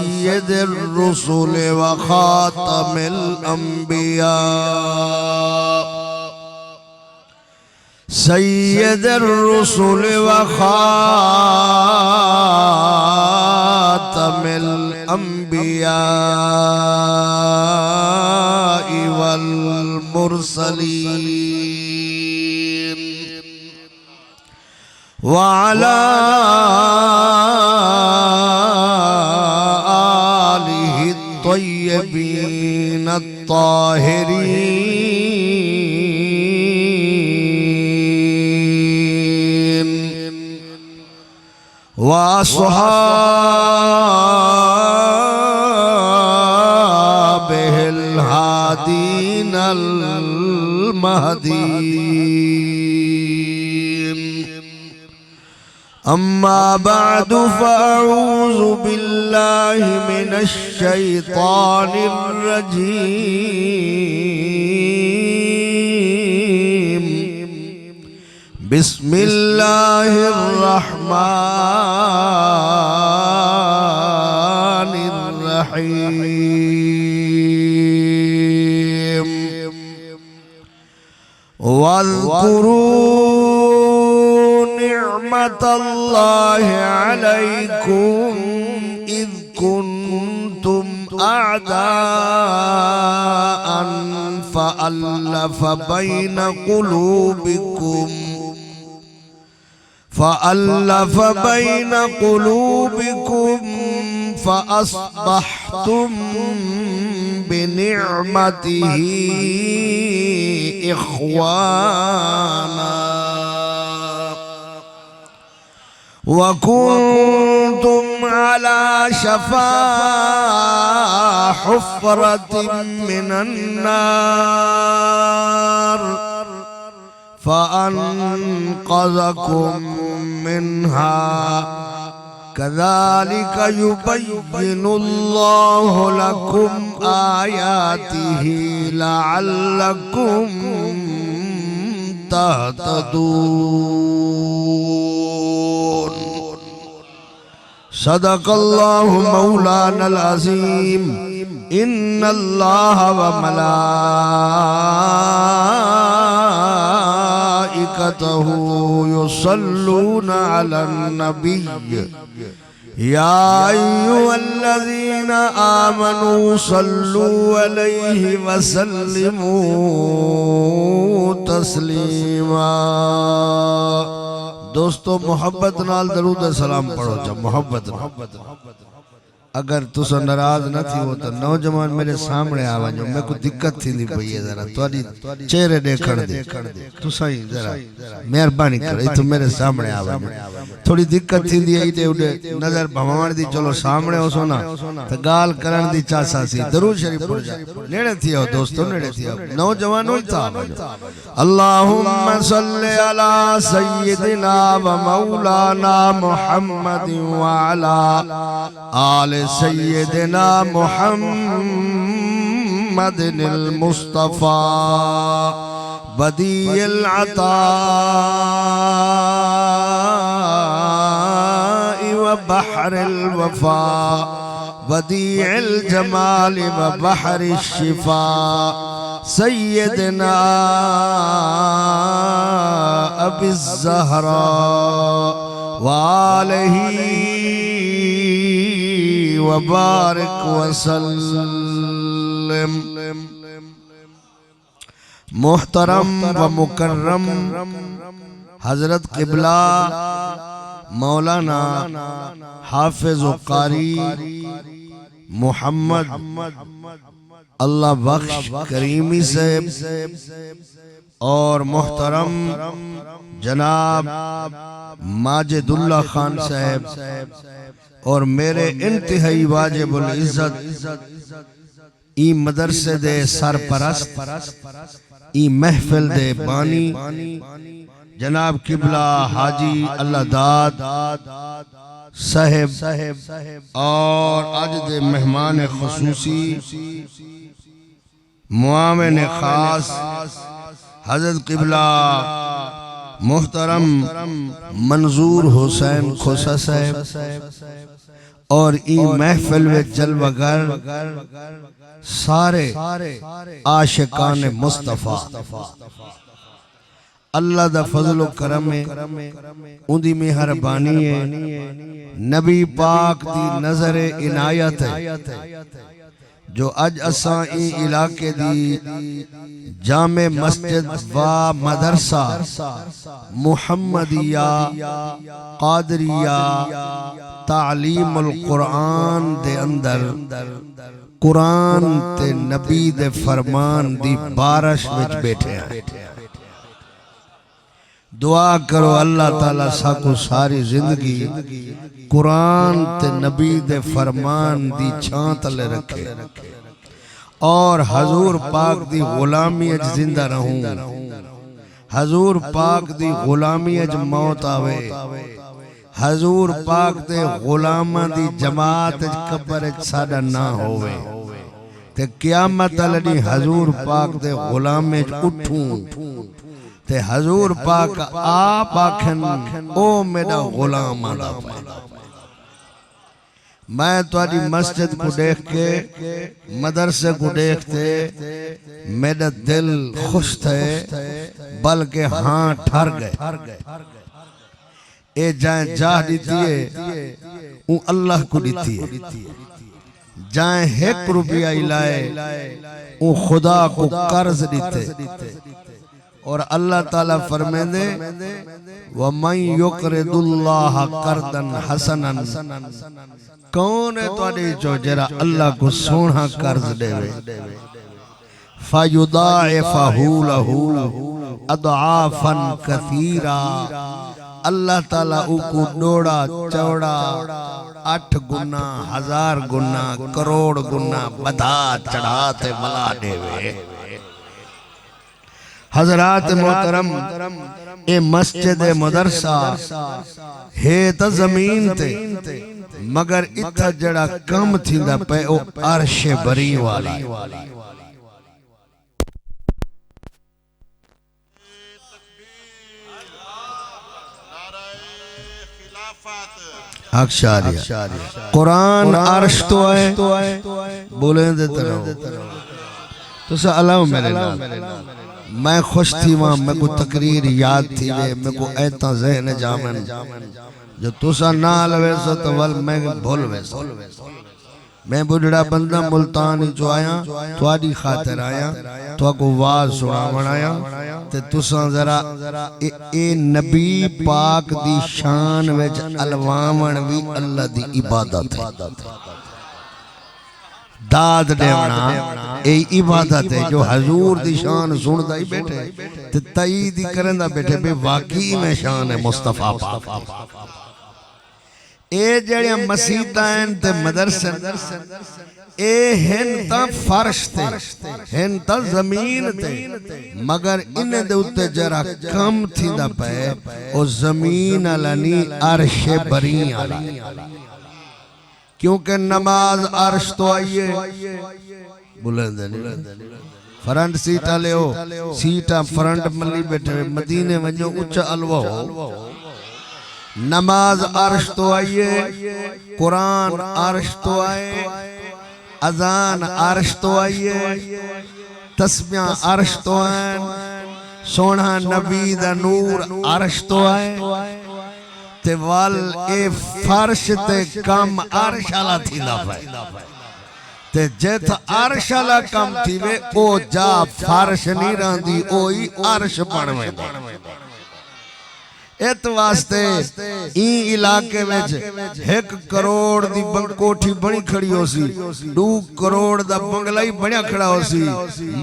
सय्यदिर रुसुल व खातमिल अंबिया सय्यदिर रुसुल व खातमिल अंबिया वल मुरसलीन व अला आलिहि तय्यबीन अत्ताहिरीन व अस्हाबिहिल हादीनल महदीन अम्मा बअदु फ़अऊज़ु बिल्लाहि मिनश शैतानिर रजीम बिस्मिल्लाहिर रहमानिर रहीम वज़्कुरू निअमतल्लाहि अलैकुम इज़ कुंतुम अअदाअन फ़अल्लफ़ बैन क़ुलूबिकुम फ़अस्बहतुम बिनिअमतिही इख़वाना वकुंतुम अला शफा हुफ़रतिन मिनन नार फ़अन्क़ज़कुम मिन्हा कज़ालिक युबय्यिनुल्लाहु लकुम आयातिही लअल्लकुम तहतदून। सदक़ल्लाहु मौलानल अज़ीम। इन्नल्लाह व मलाइकतहु युसल्लूना अलन नबिय्य या अय्युहल्लज़ीना आमनू सल्लू अलैहि व सल्लिमू तस्लीमा। दोस्तों मोहब्बत नाल दरूद सलाम पढ़ो। जब मोहब्बत अगर तुसा नाराज न थी हो तो नौजवान मेरे सामने आवा जो मैं को दिक्कत थी दी पई है जरा तोरी चेहरे देखण दे तुसा ही जरा मेहरबानी कर तो मेरे सामने आवा थोड़ी दिक्कत थी दी इते उडे नजर भवाण दी चलो सामने हो सोना तो गाल करन दी चासा सी दरूद शरीफ पढ़ जा नेड़े थी हो दोस्तों नेड़े थी नौजवान होई था अल्लाहुम्मा सल्ली अला सय्यिदिना व मौलाना मुहम्मद व अला आले सय्यिदिना मुहम्मदिल मुस्तफा बदीइल अताइ व बहरिल वफा बदीइल जमाल व बहरिश शिफा सय्यिदिना अबिज़ ज़हरा व आलिही वबारिक वसल्लम। मोहतरम व मुकर्रम हजरत क़िबला मौलाना हाफिज व कारी मोहम्मद अल्लाह बख्श करीमी साहब और मोहतरम जनाब माजिदुल्लाह खान साहब और मेरे इंतहाई वाजिबुल इज्जत ई मदरसे दे सरपरस्त ई महफिल दे बानी जनाब क़िबला हाजी अल्लाह दाद साहेब और आज दे मेहमान खुसूसी मुआविन खास हजरत क़िबला मुहतरम मंजूर हुसैन खोसा साहब और ई महफिल में जलवागर सारे आशिकान मुस्तफा अल्लाह दा फजलो करम है, उंदी मेहरबानी है, नबी पाक दी नजर इनायत है जो अज असा ई इलाके दी जामे मस्जिद व मदरसा मुहम्मदिया कादरिया तालीमुल कुरान दे अंदर कुरान ते नबी दे फरमान दी बारिश विच बैठे हैं। दुआ करो अल्लाह ताला साकू सारी जिंदगी कुरान ते नबी दे फरमान दी छां तले रखे और हजूर पाक दी गुलामी अज जिंदा रहूं, हजूर पाक दी गुलामी अज मौत आवे, हजूर पाक दे गुलामां दी जमात अज कब्र अज साडा ना होवे ते क़यामत लड़ी हजूर पाक दे गुलाम अज उठूं ते हजूर पाक आप आखन ओ मेरा गुलाम आदा। मैं तुम्हारी मस्जिद को देख के मदरसे को देखते मेरा दिल खुश थे, बल्कि हाँ ठर गए। ए जाए जा दीती है उ अल्लाह को दीती है, जाए 1 रुपया इलाए उ खुदा को कर्ज दीते। और अल्लाह ताला फरमाते वमन युक़रिदुल्लाह कर्दन हसनन, कौन है तुहाडे चो जेड़ा अल्लाह को सोना कर्ज देवे, फयुदाइफहु लहू अदआफन कसीरा, अल्लाह ताला उको डोड़ा चौड़ा 8 गुना 1000 गुना करोड़ गुना बधा चढ़ाते मला देवे। हजरात मोहतरम ए मस्जिद मदरसा है तो जमीन ते, मगर इथा जड़ा कम थींदा पे ओ अर्श बरी वाला। अक्षारिया कुरान अर्श तो है, बोले देते रहो तो सा अलाउ मेरे नाम। मैं खुश थी वहां, मेरे को तकरीर याद थी वे, मेरे को ऐता ज़हन जामन जो तुसा ना लवे सो तो वल मैं भूल वैसो। मैं बुढ़ड़ा बंदा मुल्तान जो आया थोड़ी खातिर आया, तो को वाज सुनावन आया ते तुसा जरा ए नबी पाक दी शान विच अलवावन भी अल्लाह दी इबादत है। दाद देवना ए इबादत है जो हजूर दी शान सुनदा ही बैठे ते तईद ही करंदा बैठे बे वाकई में शान है मुस्तफा पाक। ए जेड़े मसीतां हैं ते मदरसे ए हन ता फर्श ते हन ता जमीन ते, मगर इन दे उत्ते जरा कम थींदा पे ओ जमीन अलनी अर्श बरी आला, क्योंकि नमाज अर्श तो आइए बुलंद फ्रंट सीट ले हो, सीटा फ्रंट मल्ली बैठे मदीने वजो उच्च अलवा हो। नमाज अर्श तो आइए, कुरान अर्श तो आए, अजान अर्श तो आइए, तस्बियां अर्श तो आए, सोना नबी दा नूर अर्श तो आए ते वाल ए फर्श ते कम अर्श आला थींदा पे ते जेथ अर्श आला कम थीवे ओ जा फर्श नहीं रहंदी ओई अर्श बन वेंदा। इत वास्ते ई इलाके में 1 करोड़ दी कोठी बनी खड़ी हो सी, 2 करोड़ दा बंगला ही बनया खड़ा हो सी,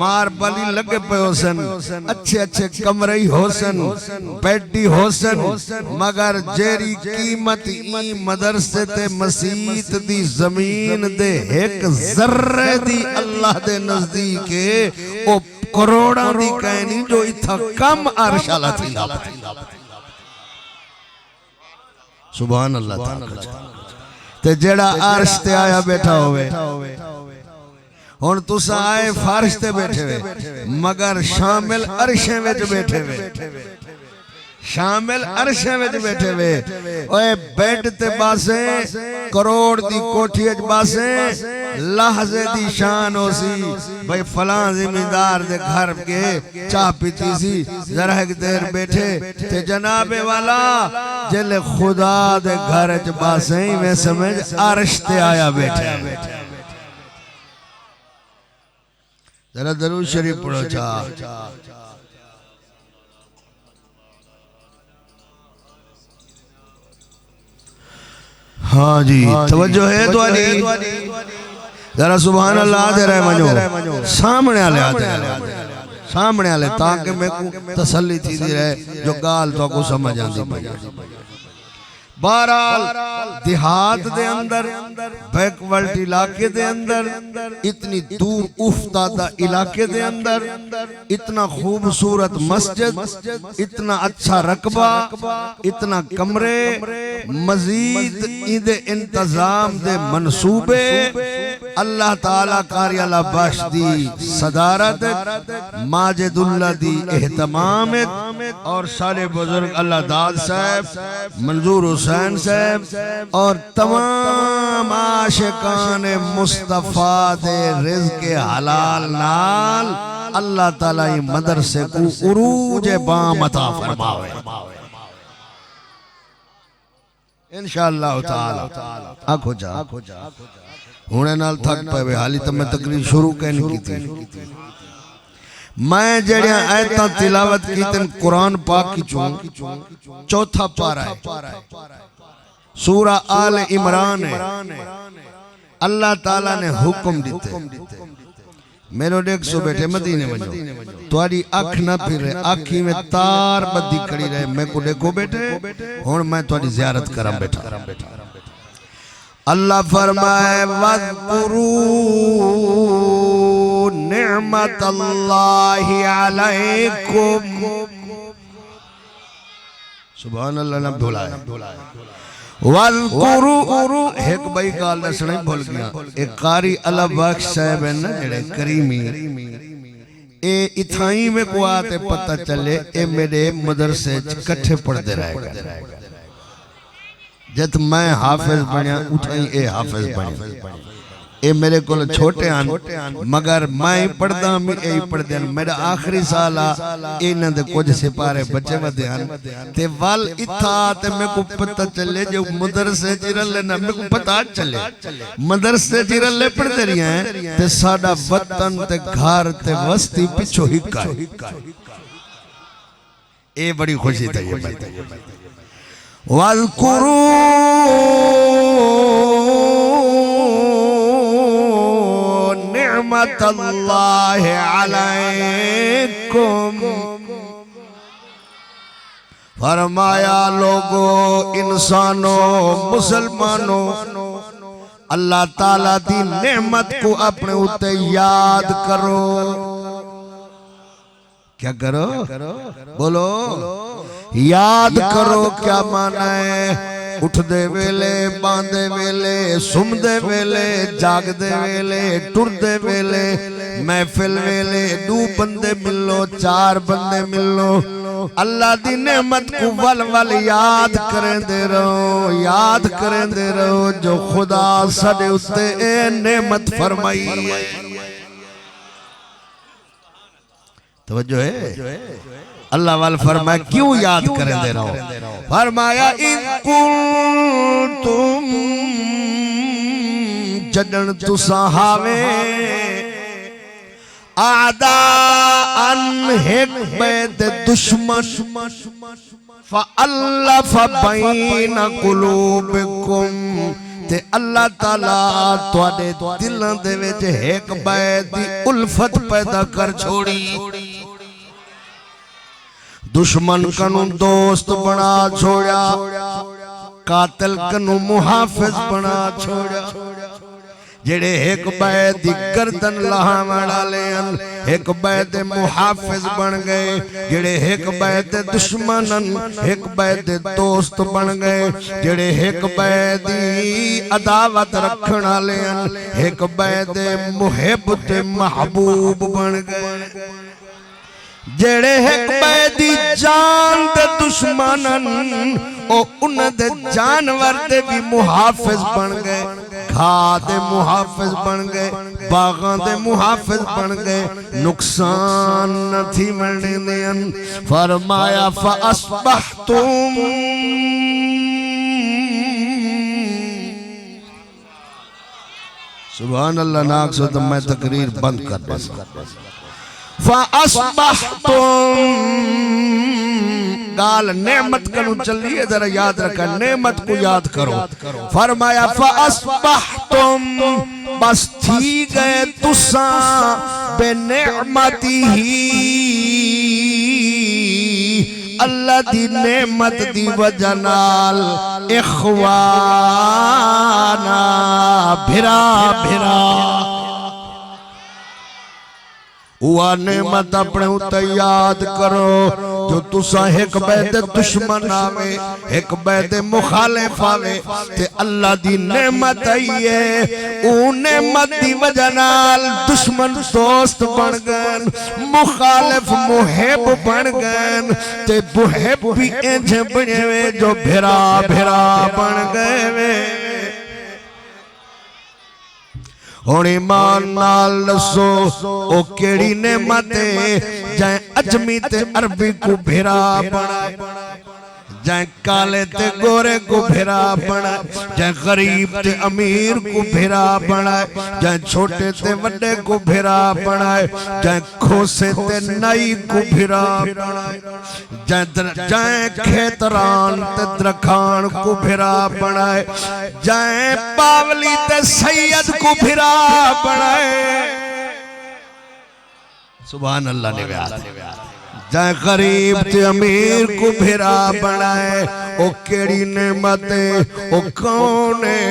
मार्बल लगे पे हो सन, अच्छे अच्छे कमरे ही हो सन, बेड ही हो सन, मगर जेरी कीमत ई मदरसे ते मसीत दी जमीन दे 1 ज़र्रे दी अल्लाह दे नजदीक ओ करोड़ां दी कहनी जो इथा कम अर्श आला थींदा। सुभान अल्लाह ते जेड़ा अर्श ते आया बैठा होवे हुन तुसा आए फर्श ते बैठे वे मगर शामिल अर्शे विच बैठे वे शामिल अरशे में बैठे वे ओए बेड ते बासे करोड़ दी कोठी च बासे लहजे दी शान होसी भाई फलां जिम्मेदार दे घर के चाह पीती सी जरा एक देर बैठे ते जनाबे वाला जेले खुदा दे घर च बासे में समझ अर्श ते आया बैठे जरा दरूद शरीफ पढ़ो चा हाँ जी तवज्जो है तुम्हारी जरा सुभान अल्लाह दे रहे मनो सामने आले आते सामने आले ताकि मैं को तसल्ली थी रहे जो गाल तो को समझ आती बहरहाल देहात दे अंदर बैकवर्ड इलाके दे अंदर इतनी दूर उफ्तादा इलाके दे अंदर इतना खूबसूरत मस्जिद इतना अच्छा रकबा इतना कमरे मजीद इदे इंतजाम दे मंसूबे अल्लाह ताला कारियाला बख्श दी सदारत माजिदुल्लाह दी एहतमाम और सारे बुजुर्ग अल्लाह दाद साहब मंजूर हुसैन साहब और तमाम आशिकान मुस्तफा दे रिज़्क़ हलाल नाल अल्लाह ताला ये मदरसे को उरूज बाम अता फरमावे इंशाअल्लाह ताला आखो जा हुणे नाल थक पवे हाली तो मैं तकरीर शुरू कहनी की थी मैं जड़िया आयतां तिलावत की तन कुरान पाक की चौथा पारा है सूरा आल इमरान है अल्लाह ताला ने हुक्म दिते मेरो देख सो बैठे मदीने में तुम्हारी अख ना फिर आखी में तार बद्दी खड़ी रहे मैं को देखो बैठे हुण मैं तुम्हारी ज़ियारत करम बैठा अल्लाह फरमाए वज़कुरू निअमतल्लाहि अलैकुम सुभान अल्लाह ना भुलाए वज़कुरू एक भाई गाल दसने भूल गया एक कारी अल्लाह बख्श साहब है ना जेड़े करीमी ए इथाई में को आते पता चले ए मेरे मदरसे इकट्ठे पढ़ते रहेगा जब मैं हाफिज बनया उठाई ए हाफिज बने ए मेरे को छोटे आन मगर मैं पढ़दा मैं ए पढ़दे मेरा आखिरी साल आ इन्हां दे कुछ सिपारे बच्चे वदे हन ते वल इथा ते मेरे को पता चले जो मदरसे चिरले ना मेरे को पता चले मदरसे चिरले पढ़ते रही हैं ते साडा वतन ते घर ते वस्ती पिछो हिक्का ए बड़ी खुशी थी ये वज़कुरू निअमतल्लाहि अलैकुम फरमाया लोगो इंसानों मुसलमानों अल्लाह ताला दी नेमत को अपने उत्ते याद करो क्या करो बोलो याद करो क्या माना है उठदे वेले बांधे वेले सुमदे वेले जागदे वेले टुरदे वेले महफिल वेले दो बंदे मिलो चार बंदे मिलो अल्लाह दी नेमत को वल वल याद करेंदे रहो जो खुदा साडे उत्ते ए नेमत फरमाई है तवज्जो है अल्लाह वाल फरमाया क्यों याद करेंदे रहो फरमाया इन कुंतुम जदन तुसा हावे आदा अन हिक बैद दुश्मन फअल्लफ बैन कुलूबिकुम ते अल्लाह ताला तुहाडे दिलां दे विच हिक बैद दी उल्फत पैदा कर छोड़ी दुश्मन कनु दोस्त बना छोड़ा कातिल कनु मुहाफिज बना छोड़ा जेड़े एक बैद दी गर्दन लाहण वाले एक बैद मुहाफिज बन गए जेड़े एक बैद दुश्मनन एक बैद दोस्त बन गए जेड़े एक बैद अदावत रखण वाले एक बैद मुहिब ते महबूब बन गए जेड़े एक बैदी जान दे दुश्मनन ओ उन दे जानवर दे भी मुहाफिज बन गए, घा दे मुहाफिज बन गए, बागां दे मुहाफिज बन गए, नुकसान न थी मिलने देन। फरमाया फअस्बहतुम, सुभान अल्लाह। नाक से तो मैं तकरीर बंद कर दे। फअस्बहतुम गाल नेमत कनु चलिए, जरा याद रखा, नेमत को याद करो। फरमाया फअस्बहतुम, बस थी गए तुसा बेनेमतिही, अल्लाह दी नेमत दी वजह नाल इखवाना, भिरा भिरा। हुआ नेमत अपने उते याद करो जो तुसा एक बैदे दुश्मन आवे, एक बैदे मुखालिफ आवे, ते अल्लाह दी नेमत आई है। ऊ नेमत दी वजह नाल दुश्मन दोस्त बन गए, मुखालिफ मुहिब बन गए, ते मुहिब भी इंज बने वे जो भिरा भिरा बन गए वे। हुण ईमान नाल दसो ओ केड़ी नेमत है, जाए अजमी ते अरबी को भिरा बनाए, जाए काले ते गोरे को भिरा बनाए, जाए गरीब ते अमीर को भिरा बनाए, जाए छोटे ते वड्डे को भिरा बनाए, जाए खोसे ते नाई को भिरा बनाए, जाए खेतरान ते द्रखान को भिरा बनाए, जाए बावली ते सैयद को भिरा बनाए। सुभान अल्लाह ने व्यास। जाए गरीब ते अमीर को भिरा बनाए। ओ केड़ी नेमत है, ओ कौन है?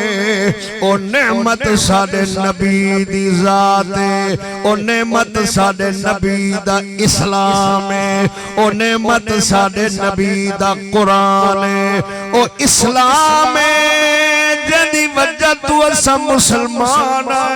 ओ नेमत साडे नबी दी जात है, ओ नेमत साडे नबी दा इस्लाम है, ओ नेमत साडे नबी दा कुरान है, ओ इस्लाम है जिहदी वजह तू असां मुसलमान है,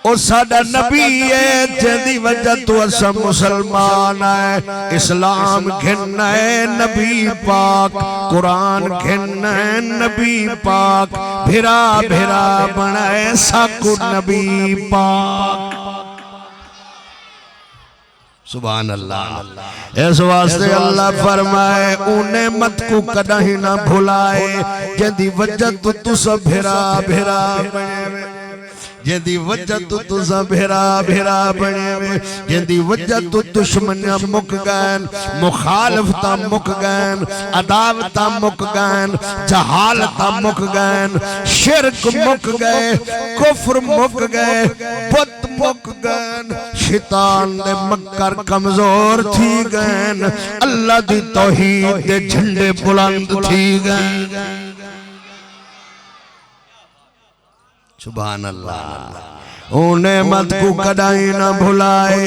ओ साडा नबी है जिहदी वजह तू असां मुसलमान है। इस्लाम घिनना है नबी पाक, कुरान घिनना है नबी पाक, भिरा भिरा बनाए साकू नबी पाक। सुभान अल्लाह। इस वास्ते अल्लाह फरमाए उने मत को कदहीं ना भुलाए, जिहदी वजह तू तुसा भिरा भिरा बने, जिहदी वजह तू तुसा भिरा भिरा बने, जिहदी वजह तू दुश्मनियां मुक गए, मुखालिफता मुक गए, अदावता मुक गए, जहालता मुक गए, शिरक मुक गए, कुफ्र मुक गए, बुत मुक गए, शैतान दे मक्कर कमजोर थी गए, अल्लाह दी तौहीद दे झंडे बुलंद थी गए। सुभान अल्लाह। ओ नेमत को कदाई ना भुलाए,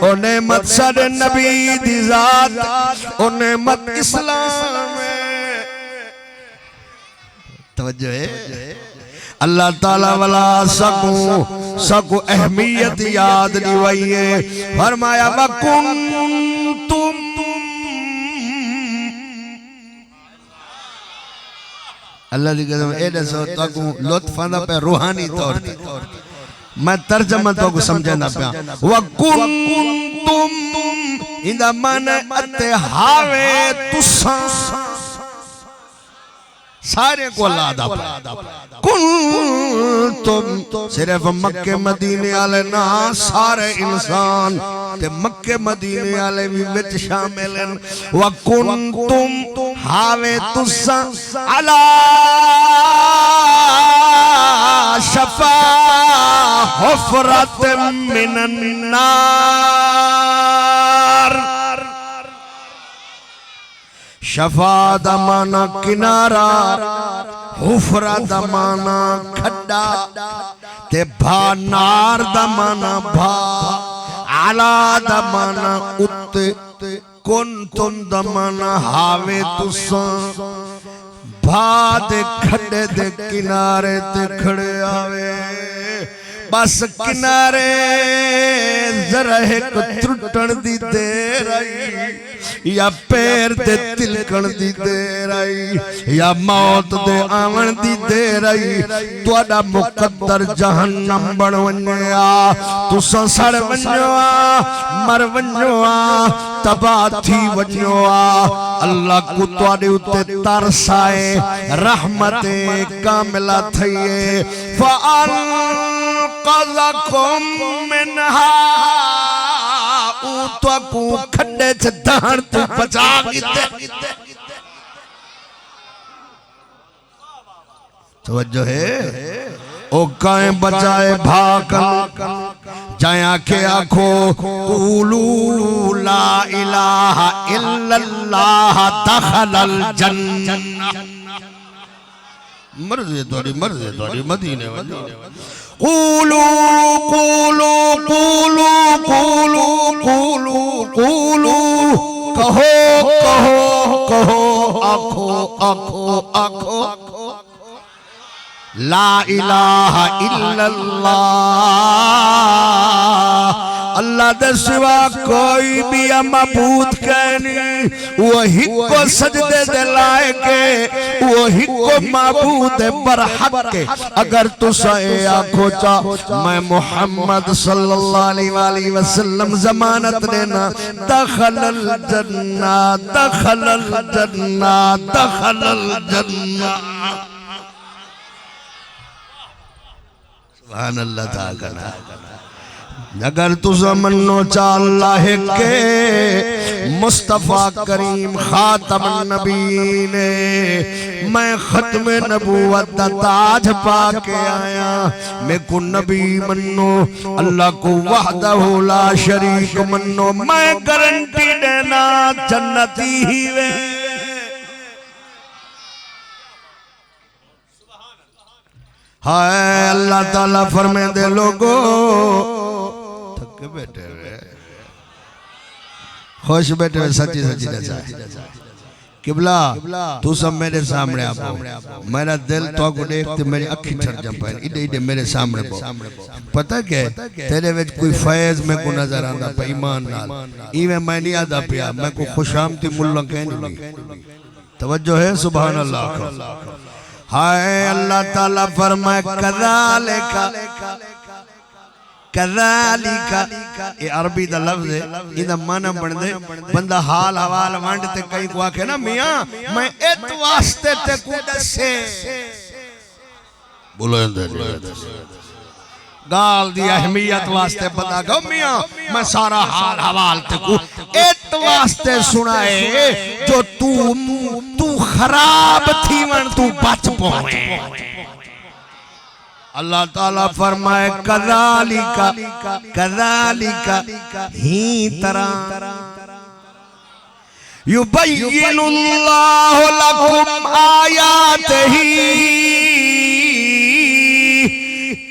ओ नेमत साडे नबी दी जात, ओ नेमत इस्लाम है। तवज्जो है। अल्लाह ताला वाला सकू अहमियत याद दिवाइए। फरमाया वकुंतुम, अल्लाह की कसम ए दसो ताकू लुत्फ आंदा पे रूहानी तौर ते, मैं तर्जमा तो को समझाना पिया। वकुंतुम इंदा मन अते हावे तुसा सारे को अल्लाह दा कुंतुम सिर्फ मक्के मदीने वाले ना, सारे इंसान ते मक्के मदीने वाले भी विच शामिल हैं। वकुंतुम हावे तुसा अला शफा हुफरत मिनन नार। शफा दा माना किनारा, हुफरा दा माना खड्डा, ते भा नार दा माना भा, आला दा माना उत्ते, कुंतुम दा माना हावे तुसा। भा दे खड्डे दे किनारे ते खड़े आवे, बस किनारे जरा एक त्रुटन दी देर आई या पैर दे तिलकण दी देर आई या मौत दे आवन दी देर आई तुहाडा मुकद्दर जहन्नम बन वन्या तुसां सड़ वन्यो मर वन्यो तबाह थी वन्यो अल्लाह को तुहाडे उत्ते तरस आए रहमते कामिला थईए फअल क़ज़कुम मिनहा तो को खड्डे च दान तू बचा कीते तवज्जो है ओ काए बचाए भाकन जाया के आखो कूलू ला इलाहा इल्लल्लाह दखलल जन्नह मर्ज़ी तोड़ी मदीने कूलू कूलू कूलू कूलू कूलू कूलू कहो कहो कहो आखो आखो आखो ला इलाहा इल्लल्लाह अल्लाह दे सिवा कोई भी माबूद नहीं वही को सजदे दे लायक वही को माबूद बरहक के अगर तुसा आखो चा मैं मुहम्मद सल्लल्लाहु अलैहि वसल्लम जमानत देना दखलल जन्नत दखलल जन्नत दखलल जन्नत सुभान अल्लाह ताला अगर तुझा मन्नो चा अल्लाह के मुस्तफा करीम खातम नबी ने मैं खत्म नबूवत दा ताज पा के आया मैं को नबी मन्नो अल्लाह को वहदहु ला शरीक मन्नो मैं गारंटी देना जन्नती ही वे हाय अल्लाह ताला फरमाए दे लोगो थक बैठे हुए खुश बैठे हुए सच्ची सच्ची नचा किबला तू सब मेरे सामने आप मेरा दिल तो को देखते मेरी अखी ठर जा पाए इडे इडे मेरे सामने पता क्या तेरे विच कोई फैज में को नजर आंदा पे ईमान नाल इवे मैं नहीं आदा पिया मैं को खुशामती मुल्ला कहनी तवज्जो है सुभान अल्लाह हाय अल्लाह ताला फरमाए कज़ालिका कज़ालिका ये अरबी दा लफ्ज है इदा माना बनदे बंदा हाल हवाल वंड ते कई को आखे ना मियां मैं इत वास्ते ते को दसे बोलो गाल दी अहमियत वास्ते बता गो मियां मैं सारा हाल हवाल ते को इत वास्ते सुनाए जो तू खराब थी वन तू बच पोवे अल्लाह ताला फरमाए कज़ालिका कज़ालिका ही तरह युबय्यिनुल्लाहु लकुम आयातिही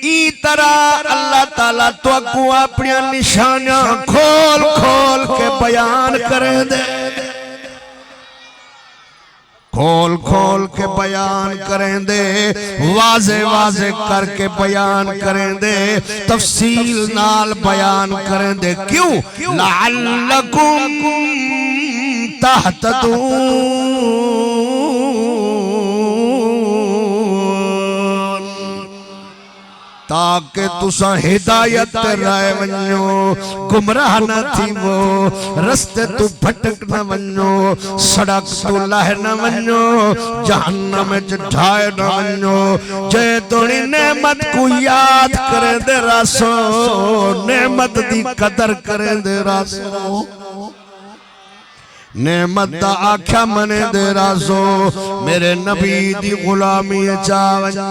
ई तरह अल्लाह ताला तो को अपनी निशानियां खोल खोल के बयान कर दे खोल खोल के बयान करें दे वाजे वाजे करके बयान करें दे तफसील नाल बयान करें दे क्यों लअल्लकुम तहतदून ताकि तुसा हिदायत राय वन्यो गुमराह न थी वो रस्ते तू भटक न वन्यो सड़क तू लह न वन्यो जहन्नम में ढाए न वन्यो जे तोड़ी नेमत को याद करे दे रासो नेमत दी कदर करे दे रासो नेमत दा आख्या मने दे रासो मेरे नबी दी गुलामी चावन्यो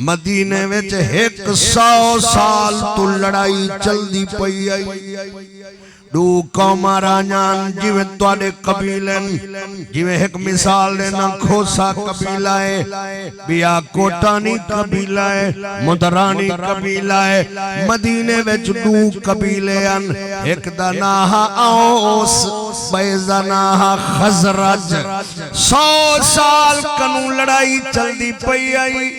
मदीने विच 100 साल तो लड़ाई चलदी पई आई दो कौमां राजान जिवें तुहाडे कबीले जिवें एक मिसाल देना खोसा कबीला है बिया कोटानी कबीला है मुदरानी कबीला है मदीने विच दो कबीले अन एक दा नाम औस बैजा नाम खजरज 100 साल कनु लड़ाई चलदी पई आई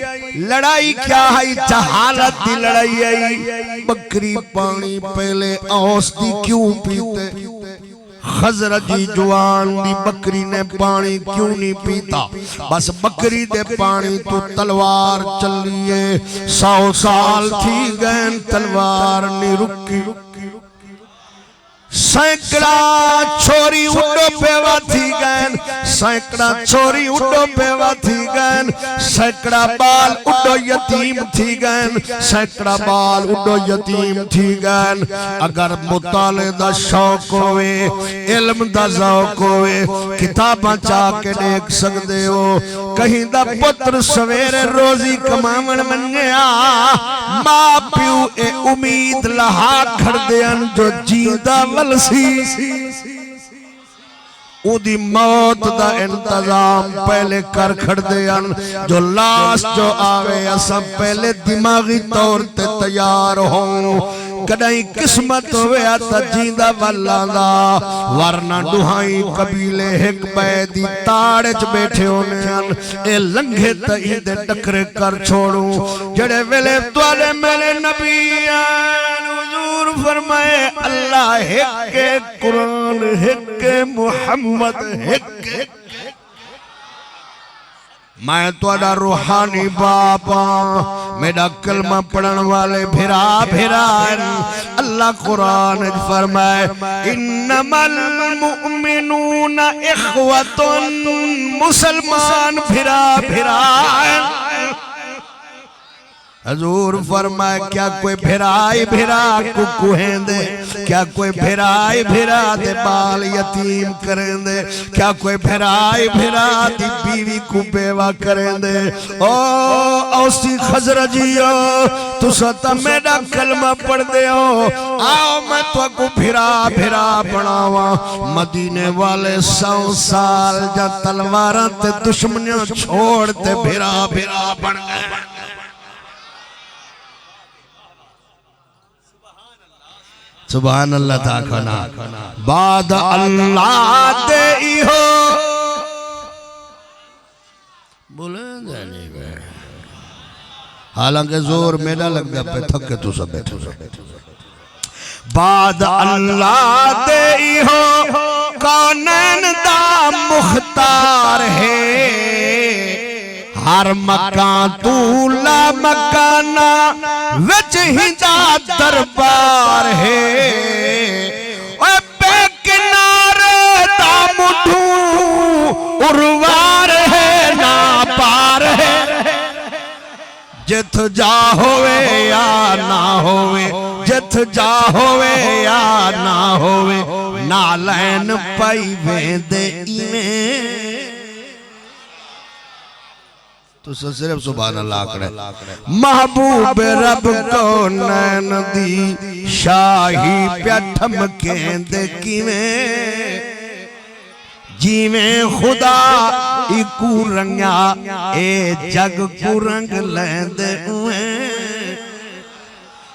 लड़ाई क्या है जहालत दी लड़ाई है। बकरी पानी पहले औस दी क्यों पीते, खजरजी जवान दी बकरी ने पानी क्यों नहीं पीता, बस बकरी दे पानी तो तलवार चलिए 100 साल थी गए तलवार नहीं रुकी। सैकड़ा छोरी उड़ो पेवा थी गैन, सैकड़ा छोरी उड़ो पेवा थी गैन, सैकड़ा बाल उड़ो यतीम थी गैन, सैकड़ा बाल उड़ो यतीम थी गैन। अगर मुताले दा शौक होवे, इल्म दा ज़ौक़ होवे, किताबां चा के देख सकदे हो। कहीं दा पुत्र सवेरे रोजी कमावन मंगया, मां प्यू ए उम्मीद लहा खड़दे अन जो जींदा उदी मौत दा इंतजाम पहले कर खड़दे अन, जो लाश जो आवे असा पहले दिमागी तौर ते तैयार हो। कदई किस्मत होवे त जींदा वल्ला दा, वरना दुहाई कबीले एक बैदी ताड़ च बैठे होने अन। ए लंघे त इंदे टकरे कर छोड़ू जड़े वेले तुआरे मेरे नबी हुजूर फरमाए अल्लाह एक, कुरान एक, मुहम्मद एक। मैं तुआड़ा रूहानी बापा, मेरा कलमा पढ़न वाले भिरा भिरा। अल्लाह कुरान फरमाए इन्नमल मुमिनूना इख्वतुन, मुसलमान भिरा भिरा। हजूर फरमाए क्या कोई भिराई भिरा को कुहेंदे, क्या कोई भिराई भिरा दे बाल यतीम करेंदे, क्या कोई भिराई भिरा दी बीवी को बेवा करेंदे। ओ औसी खजरजियो तुसा ता मेरा कलमा पढ़ दे हो, आओ मैं तुको भिरा भिरा बनावा। मदीने वाले 100 साल जा तलवारां ते दुश्मनियां छोड़ ते भिरा भिरा बन गए। सुभान अल्लाह ताखना बाद अल्लाह दे हो बोले नहीं वे, हालांकि जोर मेरा लगता पे थके तू सब बैठे। बाद अल्लाह दे हो कौनैन दा मुख्तार है, हर मकान तूला मकाना विच हिंदा दरबार है। ओए बेकिनारे दा मुठू उर्वार है ना पार है, जिथ जा होवे या ना होवे, जिथ जा होवे या ना होवे, ना लैन पाई वेंदे इवें। तो सिर्फ सुभान अल्लाह करे। महबूब रब को नैन दी शाही प्याठम कहंदे किवें, जिवें खुदा इकू रंगा ए जग को रंग लैंदे उवें।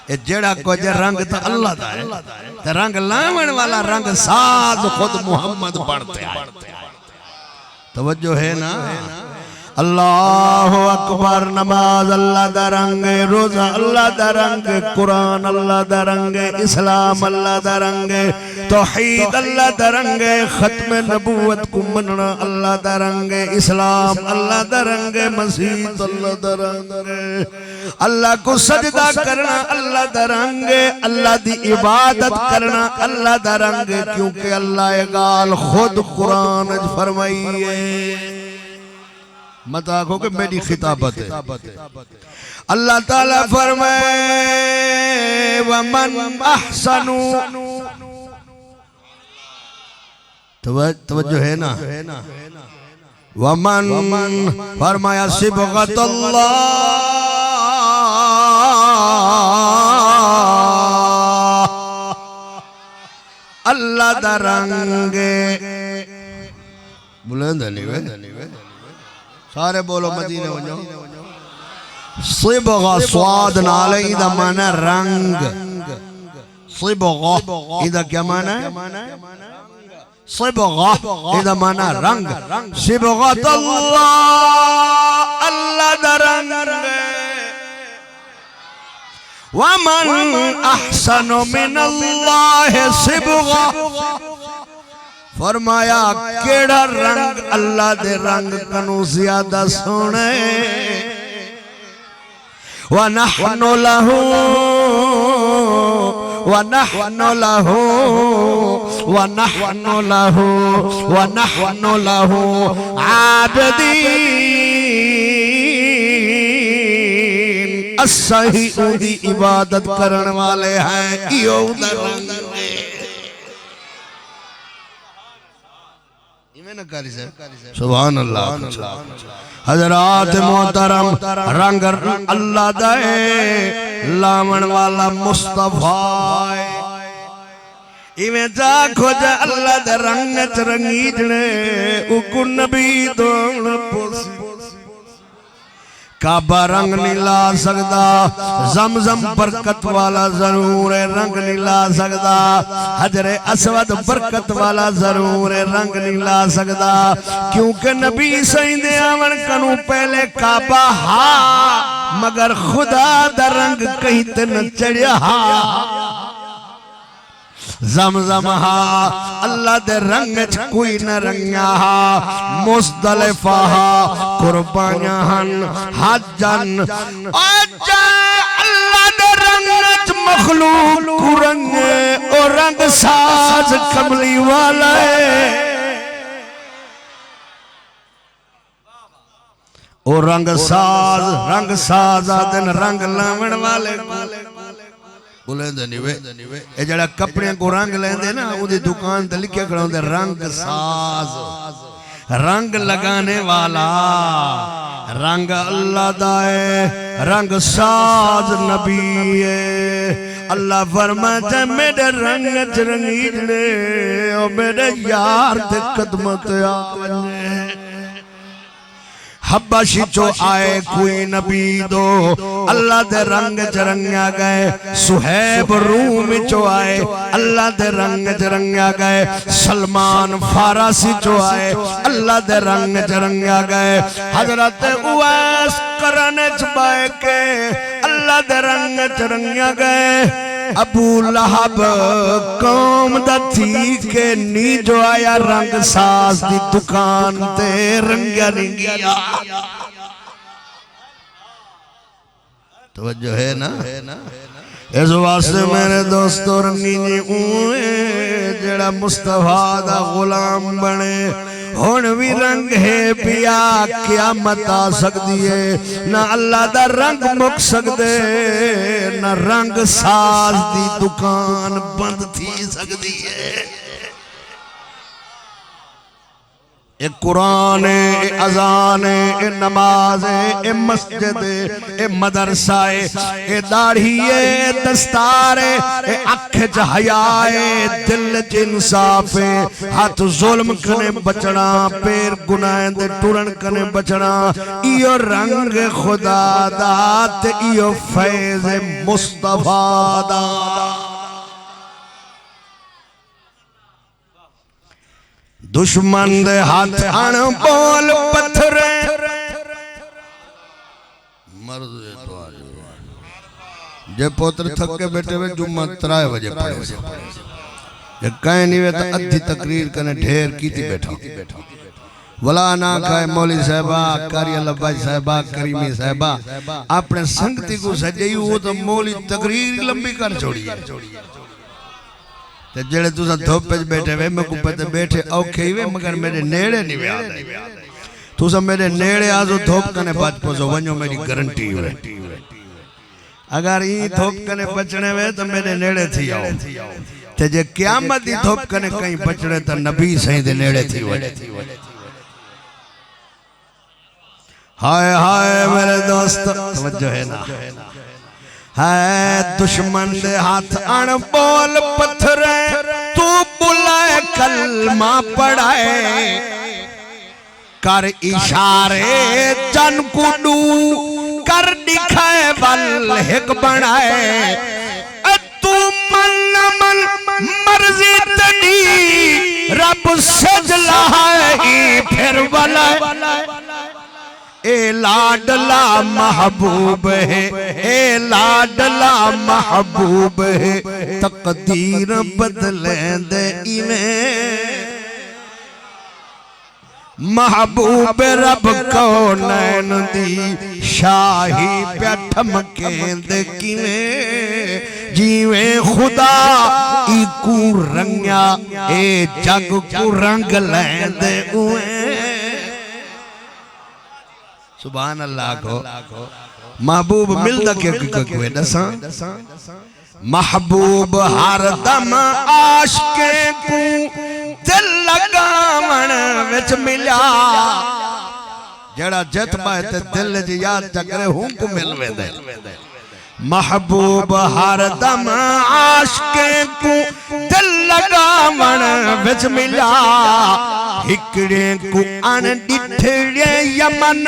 ए जेड़ा कुछ रंग तो अल्लाह दा है, ते रंग लावण वाला रंग साज खुद मुहम्मद पढ़ते हैं। तवज्जो है ना। अल्लाह अकबर, नमाज अल्लाह दा रंग, रोजा अल्लाह दा रंग, कुरान अल्लाह दा रंग, इस्लाम अल्लाह दा रंग, तौहीद अल्लाह दा रंग, खत्म नबूवत को मनना अल्लाह दा रंग, इस्लाम अल्लाह दा रंग, मसीह अल्लाह दा रंग, अल्लाह को सजदा करना अल्लाह दा रंग, अल्लाह दी इबादत करना अल्लाह दा रंग, क्योंकि अल्लाह गाल खुद कुरान फरमाई है। मत आखो कि मेरी खिताबत है। अल्लाह ताला फरमाए वमन अहसनु, तवज्जो है ना। वमन फरमाया सिबगतुल्लाह, अल्लाह दा रंग। बुलंद नहीं वे, सारे बोलो मदीने हो जाओ। सिबगा स्वाद नाल इदा माना रंग, सिबगा इदा क्या माना है? सिबगा इदा माना रंग। सिबगतुल्लाह अल्लाह दा रंग, वमन अहसनु मिनल्लाहि सिबगा, फरमाया केड़ा रंग अल्लाह दे रंग कनु ज्यादा सोने। वनहनु लहू वनहनु लहू वनहनु लहू वनहनु लहू आबिदीन। असही उदी इबादत करने वाले हैं। इयो उदा रंग सुभान अल्लाह। हजरात मोहतरम रंग अल्लाह दे लावन वाला मुस्तफा इवें जा खोज अल्लाह दे रंग च रंगीजने उकु नबी दोण पोसी। काबा रंग नहीं ला सकता, जमजम बरकत वाला जरूर है रंग नहीं ला सकता, हजरे असवद बरकत वाला जरूर है रंग नहीं ला सकता। क्योंकि नबी सईदे आवन कनु पहले काबा हा मगर खुदा दा रंग कहीं ते न चढ़िया हा। जमजम हा अल्लाह दे रंग च कोई न रंगा हा। मुज़दलिफा हा कुर्बानियां हन हजन अल्लाह दे रंग च मखलूक रंग और रंग साज कमली वाला है। ओ रंग साज आदन रंग लावण वाले बोलेंदे निवे ए जड़ा कपड़े को रंग लेंदे ना उदी दुकान ते लिखे खड़ा होंदे रंग साज, रंग लगाने वाला। रंग अल्लाह दा है, रंग साज नबी है। अल्लाह फरमाता मेरे रंग च रंगीजने ओ मेरे यार दे कदम ते आवने। हबशी चो आए कोई नबी दो अल्लाह दे रंग च रंगा गए। सुहैब रूम चो आए अल्लाह दे रंग च रंगा गए। सलमान फारसी चो आए अल्लाह दे रंग च रंगा गए। हजरत उवैस करन च बाए के अल्लाह दे रंग च रंगा गए। अबू लहब कौम दा थी के नी जो आया रंग साज दी दुकान ते रंगा रंगिया। तवज्जो है ना। इस वास्ते मेरे दोस्तों रंगी जी जेड़ा मुस्तफा दा गुलाम बने हुण भी रंग है पिया क़यामत आ सकती है। ना अल्लाह दा रंग मुक सकदे ना रंग साज दी दुकान बंद थी सकती है। ए कुरान ए अजान ए नमाज ए मस्जिद ए मदरसा ए दाढ़ी ए दस्तार ए अख च हया ए दिल च इंसाफ ए हाथ जुल्म कने बचना पैर गुनाह दे टुरन कने बचना। इयो रंग खुदा दा ते इयो फैज़ मुस्तफा दा। दुश्मन दे हाथ अण बोल पत्थर जे पुत्र थके बैठे वे जुम्मा 3 बजे पढ़े कहीं नहीं वे तो अद्धी तकरीर कने ढेर कीती बैठा वला ना खाए मौली साहबा कारी अल्लाह साहबा करीमी साहबा अपने संगति को सजाई वो तो मौली तकरीर लंबी कर छोड़ी ते जेड़े तुसा धोपे च बैठे वे मैं कुपे ते बैठे औखे ही वे मगर मेरे नेड़े नहीं वे आदे तुसा मेरे नेड़े आजो धोप कने बच पसो वणो मेरी गारंटी वे। अगर ई धोप कने बचने वे तो मेरे नेड़े थी आओ ते जे क़यामत दी धोप कने कहीं बचने तो नबी सही दे नेड़े थी वणे। हाय हाय मेरे दोस्त समझो है ना। है दुश्मन दे हाथ अण बोल पत्थर तू बुलाए कलमा पढ़ाए कर इशारे चन कुडू कर दिखाए बल हिक बनाए तू मन मन मर्जी तनी रब सजला है फिर वाला ए लाडला महबूब है, ए लाडला महबूब है, तकदीर बदले दे इवें महबूब रब कौनैन दी शाही पे ठमकेंदे किवें जीवे खुदा इकू रंग्या ए जग को रंग लैंदे उए। सुभान अल्लाह को महबूब मिलदा के दसा महबूब हर दम आशिके को दिल लगावण विच मिल्या जड़ा जत पाए ते दिल च याद चकरे हूं को मिल वेंदे। महबूब हर दम आशिके को दिल लगावण विच मिल्या हिकड़े को अन डिठड़े यमन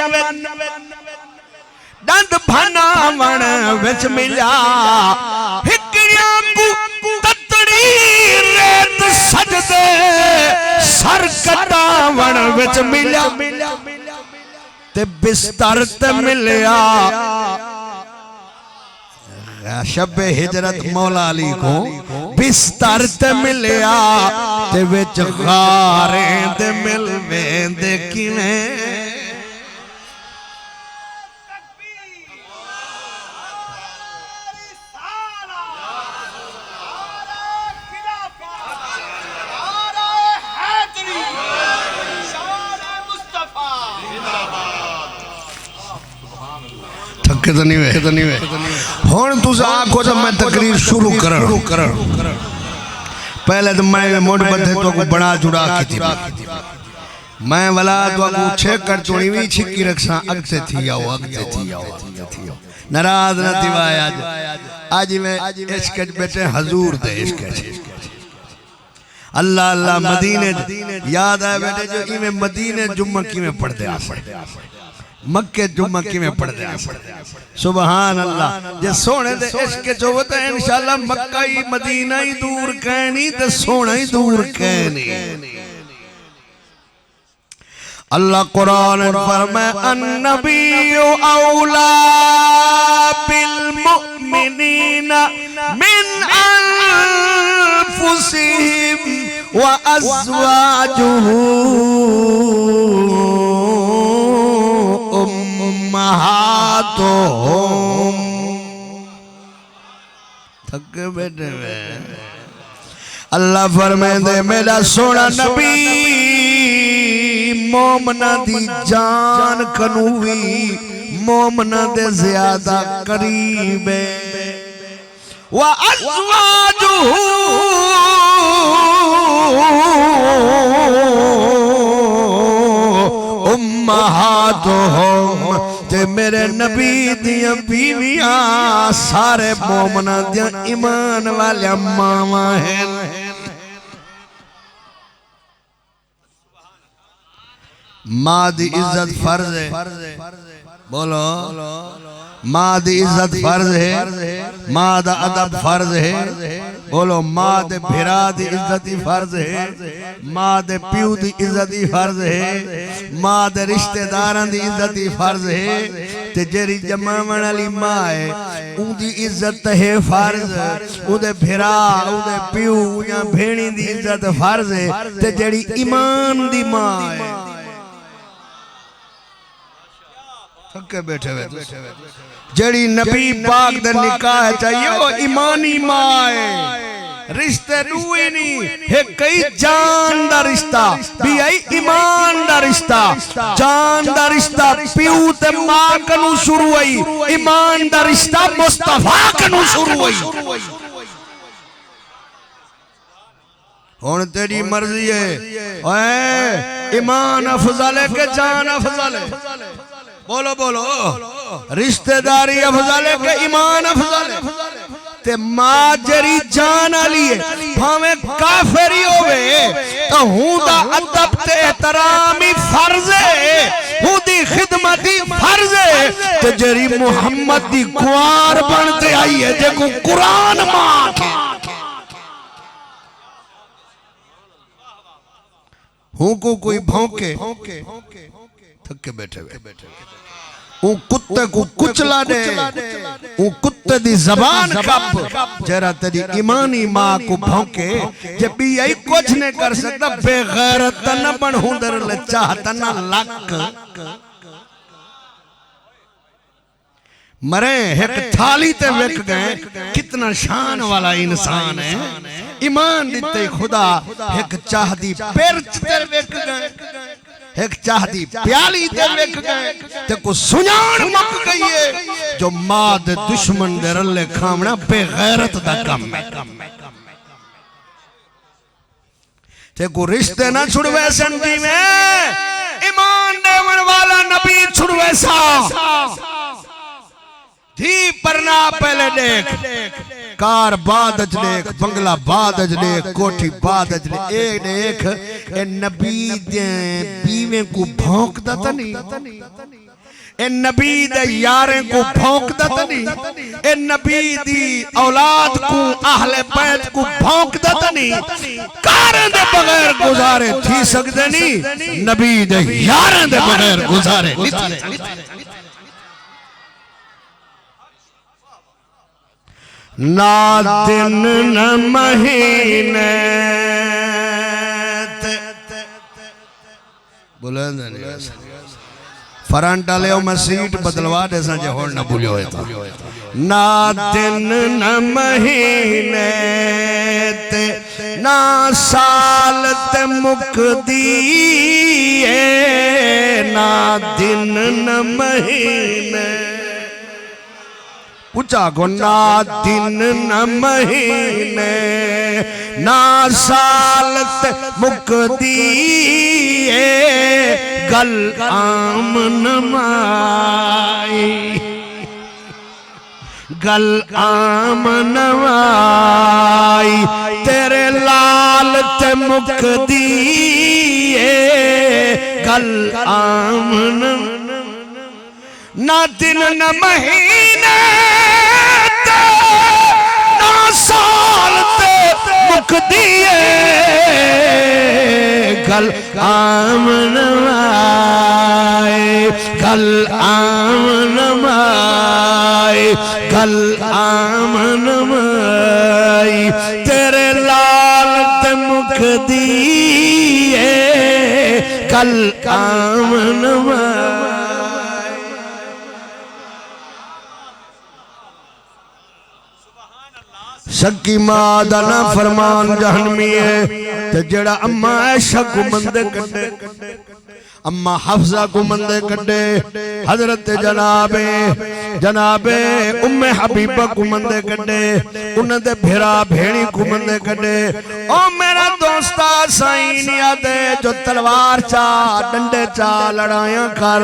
दंद भनावण विच मिल्या हिकड़िया को ततड़ी रेत सजदे सर कटावण विच मिल्या ते बिस्तर ते मिलिया शबे हिजरत मौला अली को बिस्तर ते मिलिया ते विच गारे ते मिल वेंदे किवें कितनी वे हुण तुस आखो तो मैं तकरीर शुरू कर पहले तो मैं मोड़ बदे तो को बड़ा जुड़ा की थी मैं वाला तो को छे कर चोणी भी छिकी रखसा अगते थी आओ नाराज न दिवाय आज मैं इश्क बेटे हुजूर दे इश्क अल्लाह अल्लाह मदीने याद आए बेटे जो इमे मदीने जुम्मा की में पढ़ते आ मक्के जुम्मा की में पढ़ते आ सुभान अल्लाह जे सोने दे इश्क जो होता है इंशाअल्लाह मक्का ही मदीना ही दूर कहनी ते सोना ही दूर कहनी। अल्लाह कुरान फरमाए अन्नबिय्यु औला बिल मुमिनीना मिन अनफुसिहिम व अज़वाजुहु उम्महातुहुम। थक बैठे अल्लाह फरमाते मेरा सोना नबी मोमना दी जान कनूवी मोमना दे ज्यादा करीब है व अज़वाजुहु उम्महातुहुम ते मेरे नबी दियां बीवियां सारे मोमना दियां ईमान वाले मावा हैं। मां दी इज्जत फर्ज है बोलो मां दी इज्जत फर्ज है मां दा अदब फर्ज है बोलो मां दे भिरा दी इज्जत फर्ज है मां दे प्यू दी इज्जत फर्ज है मां दे रिश्तेदारां दी इज्जत फर्ज है ते जेरी जमावण वाली मां है उदी इज्जत है फर्ज उदे भिरा उदे प्यू या भेणी दी इज्जत फर्ज है ते जेरी ईमान दी मां है थके बैठे हुए जड़ी नबी पाक दे निकाह चाहिए वो ईमानी मां है रिश्ते दुए नहीं है कई जान दा रिश्ता भी आई ईमान दा रिश्ता जान दा रिश्ता प्यू ते मां कनु शुरू हुई ईमान दा रिश्ता मुस्तफा कनु शुरू हुई। हुन तेरी मर्जी है ओए ईमान अफजल है के जान अफजल है बोलो बोलो रिश्तेदारी अफजल है के ईमान अफजल है ते मां जरी जान वाली है भावे काफिरी होवे तो हुंदा अदब ते एहतराम ही फर्ज है हुंदी खिदमत ही फर्ज है ते जरी मोहम्मद दी कुआर बनते आई है जेको कुरान मां के हूं को कोई भौंके थके बैठे ऊ कुत्ते को कुचला दे, ऊ कुत्ते दी जबान कब जरा तेरी ईमानी मां को भौंके जब भी यही कुछ नहीं कर सकता बेगैरत न बन हुंदर ले चाहता न लक मरे एक थाली ते विक गए कितना शान वाला इंसान है ईमान दिते खुदा एक चाहती पिरच ते विक गए एक चाहती प्याली ते विक गए ते को सुजान मुक गई है जो मां दे दुश्मन दे रले खावना बेगैरत दा काम है ते को रिश्ते ना छुड़वे संजी में ईमान देवन वाला नबी छुड़वे सा धी परना पहले देख कार बादज देख बंगला बादज देख कोठी बादज देख ए नबी दे बीवे को भौंकदा त नहीं ए नबी दे यारे को भौंकदा त नहीं ए नबी दी औलाद को अहले बैत को भौंकदा त नहीं कार दे बगैर गुजारे थी सकदे नहीं नबी दे यारे दे बगैर गुजारे नहीं ना दिन न महीने बुलंद फरंट ले मैं सीट बदलवा दे सा जे होर न भूलियो है ना दिन न महीने ते ना साल ते मुकदी ना दिन न महीने पूछा को ना दिन न महीने ना साल मुकदी गल आम नमाई गल आम नवाई तेरे लाल ते मुकदी गल आम ना दिन न महीने ना साल ते मुकदी गल आम नवाए गल आम नवाए गल आम नवाई तेरे लाल ते मुकदी गल आम नवाए शक्की मां दा ना फरमान जहन्नमी है ते जेड़ा अम्मा ऐशा को मंदे कड्डे अम्मा हफ्सा को मंदे कड्डे हजरत जनाबे उम्मे हबीबा को मंदे कड्डे उन्हां दे भेरा भेणी को मंदे कड्डे ओ मेरा दोस्ता साईं यादे जो तलवार चा डंडे चा लड़ाया कर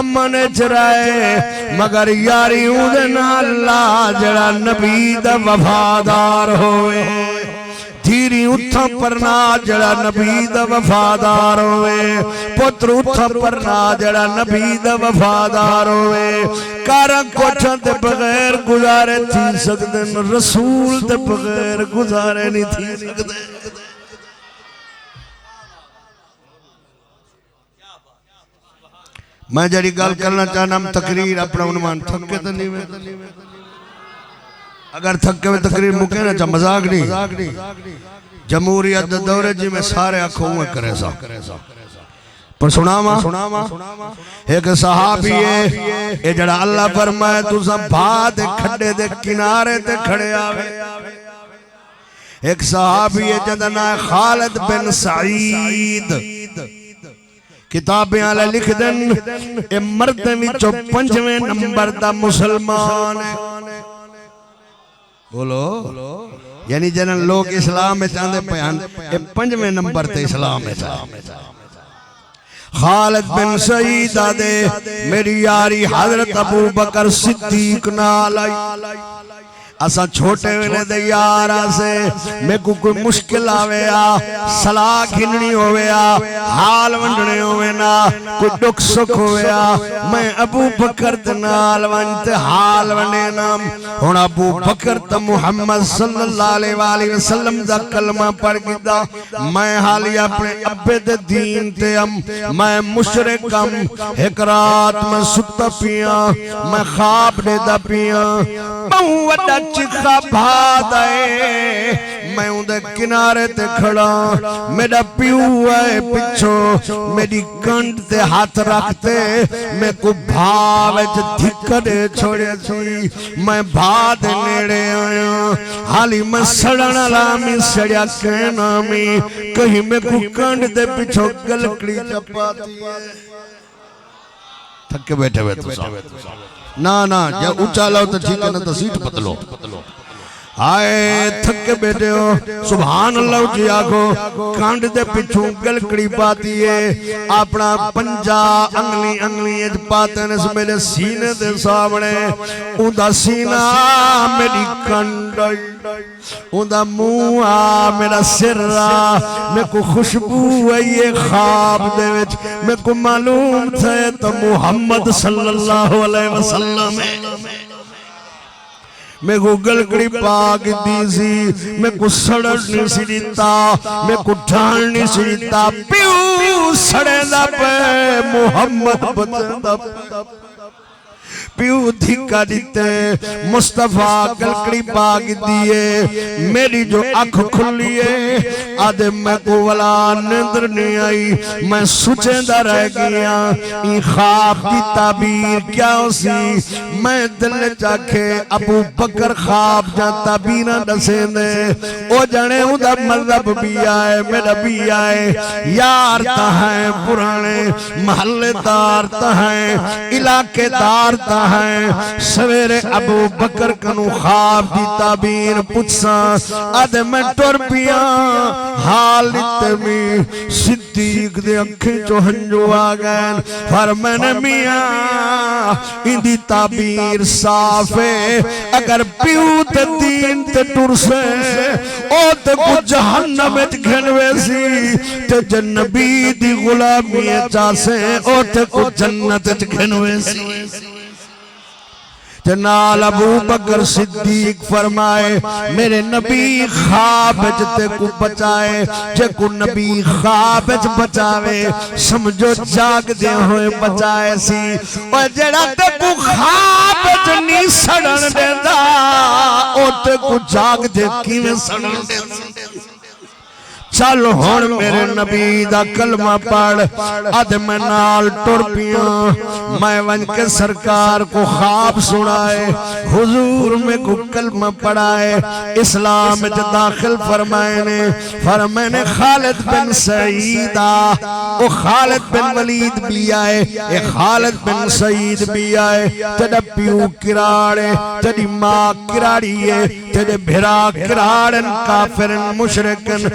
अम्मा ने चराए मगर यारी उदे नाल ला जेड़ा नबी दा वफादार होए धीरी उठा परना जड़ा नबी दा वफादार होवे पुत्र उठा परना जड़ा नबी दा वफादार होवे कारा कोठा ते बगैर गुजारे थी सकदे रसूल ते बगैर गुजारे नहीं थी सकदे मैं जड़ी गल करना चाहना तकरीर अपना उन्मान थके तो नहीं अगर थके में तकरीर मुके ना मजाक नहीं जमहूरियत दौरे जी में सारे आखों में करे सा पर सुनावा एक सहाबी है ये जड़ा अल्लाह फरमाए तू सब भाद खड्डे दे किनारे ते खड़े आवे एक सहाबी है जदा ना खालिद बिन सईद किताबें वाले लिख देन ए मर्द विचों 5वें नंबर दा मुसलमान है बोलो यानी जन लोग इस्लाम में चाहते पयान ये 5वें नंबर ते इस्लाम में खालिद बिन सईद आदे मेरी यारी हजरत अबू बकर सिद्दीक नाल आई असा छोटे वेले दे यार से मैं को कोई मुश्किल आवे आ सलाह घिननी होवे आ हाल वंडने होवे ना कोई दुख सुख होवे आ मैं अबू बकर दे नाल वंते हाल वंडे ना हुन अबू बकर त मुहम्मद सल्लल्लाहु अलैहि वसल्लम दा कलमा पढ़ गिदा मैं हाली अपने अब्बे दे दीन ते मैं मुशरिक एक रात में सुता पिया मैं ख्वाब देदा पिया बहु वड्डा चिखा भाद आए मैं उदे किनारे ते खड़ा मेरा प्यू है पिछो मेरी कंठ ते हाथ रखते मैं को भाव धिक्कड़े छोड़े थी मैं भाद नेड़े आया हाली मैं सड़न लामी सड़िया कहना में कहीं मैं को कंठ ते पिछो गलकड़ी चपाती है थक के बैठे हुए तो ना ना जब ऊंचा लो तो ठीक है ना तो सीट पतलो हाय थक के बैठे हो सुभान अल्लाह जी आखो कांड दे पिछू गलकड़ी पाती है अपना पंजा अंगली अंगली पाते ने मेरे सीने दे सामने उदा सीना मेरी कंड उदा मुंह आ मेरा सिर आ मैं को खुशबू है ये ख्वाब दे विच मैं को मालूम थे तो मुहम्मद सल्लल्लाहु अलैहि वसल्लम मैं को गलकड़ी पाक दी सी मैं को सड़न नहीं सी दीता मैं को ढाल नहीं सी दीता प्यू सड़े दा पे मुहम्मद बचदा प्यू धिक्का दीते मुस्तफा गलकड़ी पाक दिए मेरी जो आँख खुली है आदे मैं को वाला नींद नहीं आई मैं सोचेंदा रह गया ई ख्वाब की ताबीर क्या सी मैं दिल चाखे अबू बकर ख्वाब जा ताबीर दसेंदे ओ जाने उदा मजहब भी आए मेरा भी आए यार ता है पुराने महल्लेदार ता है इलाकेदार ता है सवेरे अबू बकर कनु ख्वाब दी ताबीर पुछसा अद मैं टुर पिया हाल में सिद्दीक दे अखी चो हंजू आ गए पर मैंने मियां इंदी ताबीर साफ है अगर प्यू ते दीन ते टुर से ओ ते को जहन्नम विच घिनवे सी ते जन्नबी दी गुलामी चासे ओ ते को जन्नत विच घिनवे सी जनाल अबू बकर सिद्दीक फरमाए मेरे नबी ख्वाब ते को बचाए जे को नबी ख्वाब बचावे समझो जाग दे होए बचाए सी ओ जेड़ा ते को ख्वाब नहीं सड़न देंदा ओ ते को जाग दे किवें सड़न देंदा चल हुण मेरे नबी दा कलमा पढ़ अद मैं नाल टुर पिया मैं वन के सरकार को ख्वाब सुनाए हुजूर में को कलमा पढ़ाए इस्लाम में दाखिल फरमाए ने खालिद बिन सईद ओ खालिद बिन वलीद भी आए ए खालिद बिन सईद भी आए तेरा प्यू किराड़े तेरी मां किराड़ी है तेरे भिरा किराड़न काफिरन मुशरिकन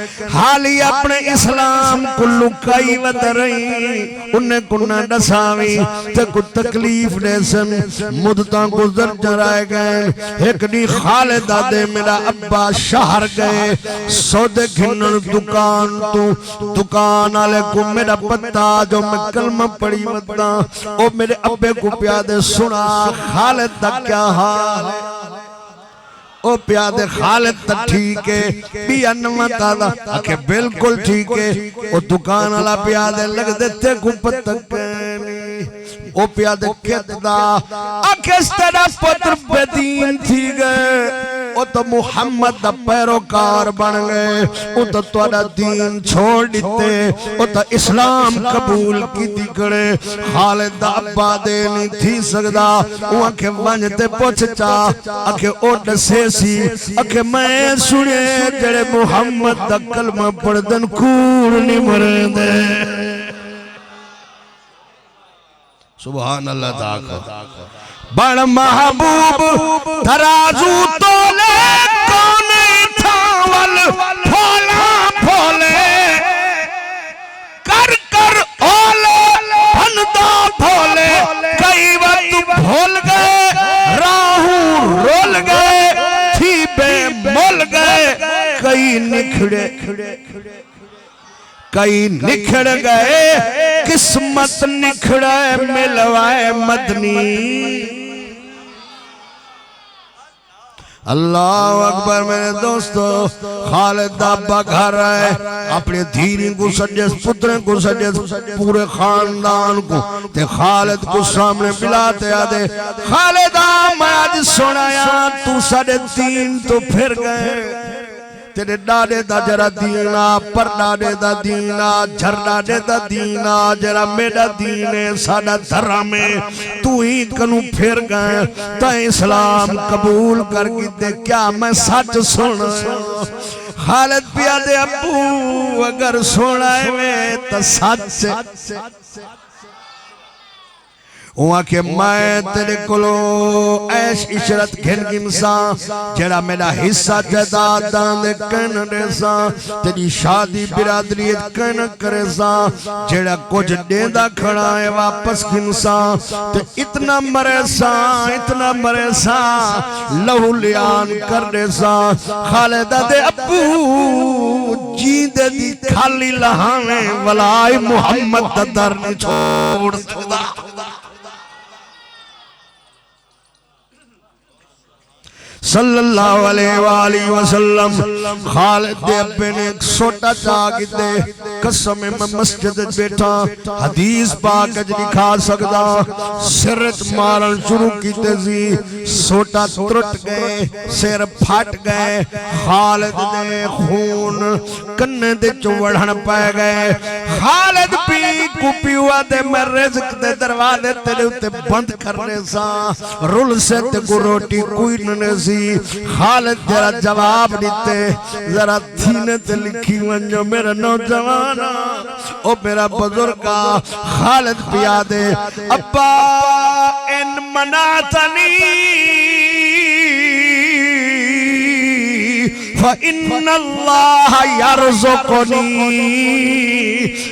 हाली अपने इस्लाम को लुकाई वत रही उन्हें कुन्ना दसावी ते को तकलीफ देसन मुद्दता गुजर जराए गए एक दी खालिद दे मेरा अब्बा शहर गए सौदे घिनन दुकान तो दुकान वाले को मेरा पता जो मैं कलमा पढ़ी मता ओ मेरे अब्बे को प्यादे सुना खालिद दा क्या हाल है ओ प्यादे खालिद त ठीक है भी अनमता दा आके बिल्कुल ठीक है ओ दुकान वाला प्यादे लग देते गुपत तक ओ प्यादे कहदा आके तेरा पुत्र बेदीन थी गए ओ तो मुहम्मद दा पैरोकार बन गए ओ तो तोड़ा दीन छोड़ दिते ओ तो इस्लाम कबूल की दिगड़े खालिद दा अब्बा दे नहीं थी सकदा ओ आके वंजते पुछचा आके ओ दसे सी आके मैं सुने जेड़े मुहम्मद दा कलमा पढ़दन कूड़ नहीं मरदे सुभान अल्लाह ताका बड़ महबूब तराजू तोले कोने थावल फोला फोले कर कर ओले भनदा भोले कई वक्त भूल गए राहू रोल गए मुल गए, कई निखड़े कई निखड़ गए, किस्मत निखड़े मिलवाए मदनी। अल्लाह अकबर। मेरे दोस्तों, खालिद अब्बा घर आए, अपने धीरी को सजे, पुत्र को सजे, पूरे खानदान को ते खालिद को सामने मिलाते आदे, खालिदा मैं आज सुनाया तू साढ़े तीन तो फिर गए, तेरे डाडे दा जरा दीना, पर डाडे दा दीना, झर डाडे दा दीना, जरा मेरा दीने साडा धर्म में तू ही कनु फिर गए, तो इस्लाम कबूल कर दे, क्या मैं सच सुन। खालिद पिया दे अबू अगर सुना में तो सच वहाँ के मैं तेरे कोलो ऐश इशरत घिन गिनसा, जेड़ा मेरा हिस्सा जायदाद दान कन देसा, तेरी शादी बिरादरी कन करेसा, जेड़ा कुछ देंदा खड़ा है वापस गिनसा, तो इतना मरेसा लहू लियान कर देसा। खालिदा दे अब्बू जींदे दी खाली लहाने वलाई मुहम्मद दा दर नहीं छोड़ सकदा। सल्लल्लाहु अलैहि वसल्लम खालिद दे अब्बे ने एक सोटा चाह दे, कसम मैं मस्जिद बैठा हदीस पाक च लिखा सकदा, सिरत मारन शुरू कीते सी, सोटा त्रुट गए, सिर फट गए, खालिद दे खून कन्ने दे चुवड़न पै गए। खालिद पी कुपीवा दे मैं रिज़्क दे दरवाजे तेरे उत्ते बंद करने सा, रुल से ते को रोटी कोई न सी। खालिद जरा जवाब दीते, जरा थीने ते लिखी वंजो मेरा नौजवान ओ मेरा बुजुर्गा। खालिद पिया दे अब्बा इन मनातनी फइन्नल्लाह यरज़ुक़नी,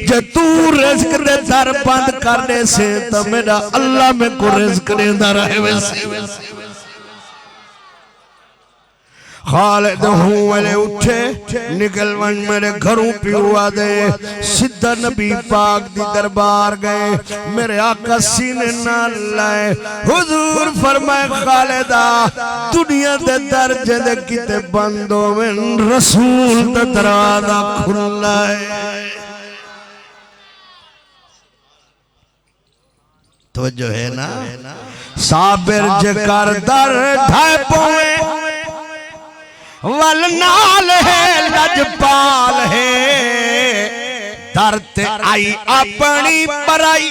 जे तू रिज़्क दे दर बंद कर दे से तो मेरा अल्लाह में को रिज़्क देंदा रहे वैसे। खालिद हूँ वाले उठे निकल वन मेरे घरों पिवा दे, सीधा नबी पाक दी दरबार गए, मेरे आका सीने ना लाए, हुजूर फरमाए खालिदा दुनिया दे दर्जे दे किते बंद होवे, रसूल दा दरवाजा खुला है। तो जो है ना साबिर जकर दर ढाई पोवे, वल नाल है लजपाल है, दर ते आई अपनी बराई,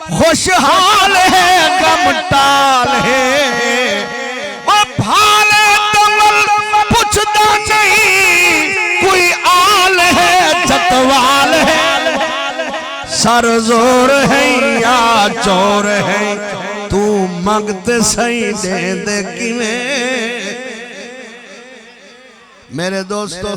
खुशहाल है गम टाल है, ओ भाले तमल पुछदा नहीं कोई आल है, जतवाल है, सर जोर है या चोर है, तू मंगते सही दे दे किवें। मेरे दोस्तों